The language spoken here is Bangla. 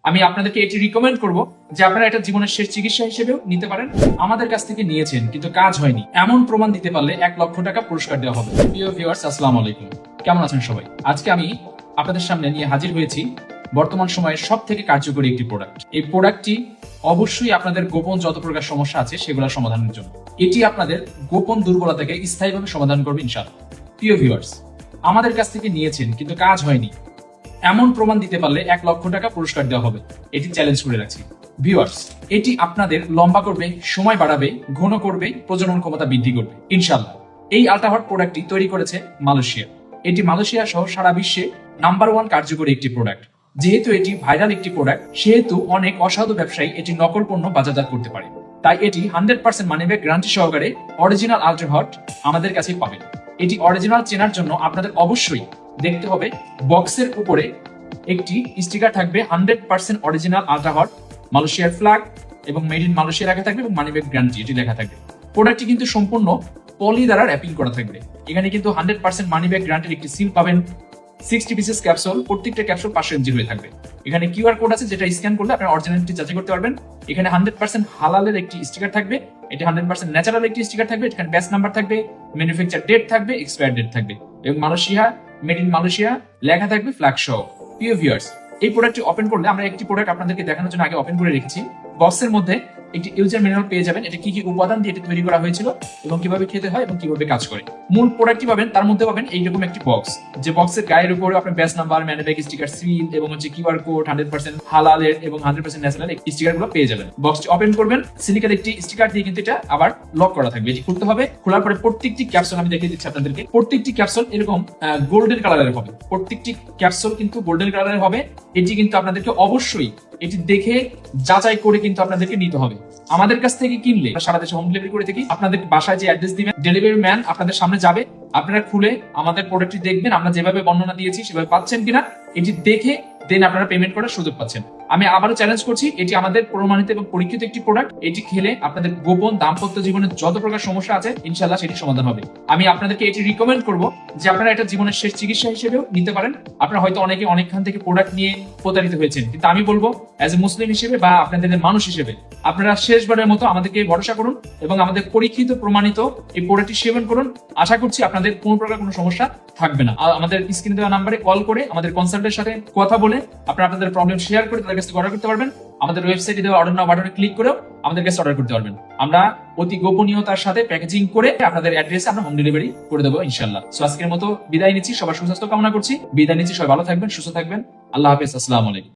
আমি আপনাদেরকে এটি রিকমেন্ড করব যে আপনারা এটা জীবনের শেষ চিকিৎসা হিসেবেও নিতে পারেন। আমাদের কাছ থেকে নিয়েছেন কিন্তু কাজ হয়নি এমন প্রমাণ দিতে পারলে 1,00,000 টাকা পুরস্কার দেওয়া হবে। প্রিয় ভিউয়ার্স, আসসালামু আলাইকুম, কেমন আছেন সবাই? আজকে আমি আপনাদের সামনে নিয়ে হাজির হয়েছি বর্তমান সময়ের সব থেকে কার্যকরী একটি প্রোডাক্ট। এই প্রোডাক্টটি অবশ্যই আপনাদের গোপন যত প্রকার সমস্যা আছে সেগুলো সমাধানের জন্য। এটি আপনাদের গোপন দুর্বলতাকে স্থায়ীভাবে সমাধান করবে ইনশাআল্লাহ। প্রিয় ভিউয়ার্স, আমাদের কাছ থেকে নিয়েছেন কিন্তু কাজ হয়নি এমন প্রমাণ দিতে পারলে 1,00,000 টাকা পুরস্কার দেওয়া হবে। এটি চ্যালেঞ্জ করে রাখছি। ভিউয়ার্স, এটি আপনাদের লম্বা করবে, সময় বাড়াবে, ঘন করবে, প্রজনন ক্ষমতা বৃদ্ধি করবে ইনশাআল্লাহ। এই আল্ট্রাহট প্রোডাক্টটি তৈরি করেছে মালয়েশিয়া। এটি মালয়েশিয়া সহ সারা বিশ্বে নাম্বার 1 কার্যকরী একটি প্রোডাক্ট। যেহেতু এটি ভাইরাল একটি প্রোডাক্ট, সেহেতু অনেক অসাধু ব্যবসায়ী এটি নকল পণ্য বাজারজাত করতে পারে। তাই এটি 100% মানি ব্যাক গ্যারান্টি সহকারে অরিজিনাল আল্ট্রাহট আমাদের কাছেই পাবেন। এটি অরিজিনাল চেনার জন্য আপনাদের অবশ্যই দেখতে হবে বক্সের উপরে একটি স্টিকার থাকবে 100% অরিজিনাল আল্ট্রাহট, মালয়েশিয়ার ফ্ল্যাগ এবং মেড ইন মালয়েশিয়া লেখা থাকবে এবং মানি ব্যাক গ্যারান্টি এটি লেখা থাকবে। প্রোডাক্টটি কিন্তু সম্পূর্ণ পলি দ্বারা র্যাপিং করা থাকবে। এখানে কিন্তু 100% মানি ব্যাক গ্যারান্টির একটি সিল পাবেন। 60 পিসেস ক্যাপসুল, প্রত্যেকটা ক্যাপসুল 500 mg হয়ে থাকবে। এখানে কিউআর কোড আছে যেটা স্ক্যান করলে আপনার অরিজিনালিটি যাচাই করতে পারবেন। এখানে 100% হালালের একটি স্টিকার থাকবে, এটা 100% ন্যাচারাল একটি স্টিকার থাকবে। এখানে ব্যাচ নাম্বার থাকবে, ম্যানুফ্যাকচার ডেট থাকবে, এক্সপায়ার ডেট থাকবে এবং মালয়েশিয়া মেড ইন মালয়েশিয়া লেখা থাকবে ফ্ল্যাগ সহ। প্রিয় ভিউয়ার্স, এই প্রোডাক্টটি ওপেন করলে, আমরা একটি প্রোডাক্ট আপনাদেরকে দেখানোর জন্য আগে ওপেন করে রেখেছি। বক্সের মধ্যে একটি ইউজার ম্যানুয়াল পেয়ে যাবেন। এটা কি কি উপাদান দিয়ে এটা তৈরি করা হয়েছিল এবং কিভাবে খেতে হয় এবং কিভাবে কাজ করে। মূল প্রোডাক্টটি পাবেন, তার মধ্যে পাবেন এইরকম একটি বক্স, যে বক্সের গায়ের উপরে আপনার ব্যাচ নাম্বার, ম্যানুফ্যাক স্টিকার, সিল এবং কিউআর কোড, 100% হালালের এবং 100% ন্যাচারাল স্টিকার গুলো পেয়ে যাবেন। বক্সটি ওপেন করবেন, সিলিকার একটি স্টিকার দিয়ে কিন্তু এটা আবার লক করা থাকবে। এটি খুলতে হবে। খোলার পরে প্রত্যেকটি ক্যাপসুল আমি দেখিয়ে দিচ্ছি আপনাদেরকে। প্রত্যেকটি ক্যাপসুল এরকম গোল্ডেন কালারের হবে। প্রত্যেকটি ক্যাপসুল কিন্তু গোল্ডেন কালারের হবে। এটি কিন্তু আপনাদেরকে অবশ্যই এটি দেখে যাচাই করে কিন্তু আপনাদেরকে নিতে হবে। আমাদের কাছ থেকে কিনলে সারা দেশে হোম ডেলিভারি করে থাকি। আপনাদের বাসায় যে অ্যাড্রেস দিবেন, ডেলিভারি ম্যান আপনাদের সামনে যাবে, আপনারা খুলে আমাদের প্রোডাক্টটি দেখবেন, আমরা যেভাবে বর্ণনা দিয়েছি সেভাবে পাচ্ছেন কিনা এটি দেখে দেন আপনারা পেমেন্ট করার সুযোগ পাচ্ছেন। আমি আবারও চ্যালেঞ্জ করছি, এটি আমাদের প্রমাণিত এবং পরীক্ষিত একটি প্রোডাক্ট। এটি খেলে আপনাদের গোপন দাম্পত্য জীবনের যত প্রকার সমস্যা আছে ইনশাআল্লাহ সেটি সমাধান হবে। আমি আপনাদেরকে এটি রিকমেন্ড করব যে আপনারা এটা জীবনের শেষ চিকিৎসা হিসেবেও নিতে পারেন। আপনারা হয়তো অনেকে অনেকখান থেকে প্রোডাক্ট নিয়ে প্রতারিত হয়েছেন, কিন্তু আমি বলবো অ্যাজ এ মুসলিম হিসেবে বা আপনাদের মানুষ হিসেবে আপনারা শেষবারের মতো আমাদেরকে ভরসা করুন এবং আমাদের পরীক্ষিত প্রমাণিত এই প্রোডাক্টটি সেবন করুন। আশা করছি আপনাদের কোনো প্রকার কোনো সমস্যা থাকবে না। আমাদের স্ক্রিনে দেওয়া নাম্বারে কল করে আমাদের কনসালটেন্টের সাথে কথা বলে আপনারা আপনাদের প্রবলেম শেয়ার করে তাদের কাছে অর্ডার করতে পারবেন। আমাদের ওয়েবসাইটে দেওয়া অর্ডার নাও বাটনে ক্লিক করেও আমাদের কাছে অর্ডার করতে পারবেন। আমরা অতি গোপনীয়তার সাথে প্যাকেজিং করে আপনাদের অ্যাড্রেসে আমরা হোম ডেলিভারি করে দেবো ইনশাআল্লাহ। সো আজকের মতো বিদায় নিচ্ছি, সবার সুস্বাস্থ্য কামনা করছি। বিদায় নিচ্ছি, সবাই ভালো থাকবেন, সুস্থ থাকবেন। আল্লাহ হাফেজ, আসসালামু আলাইকুম।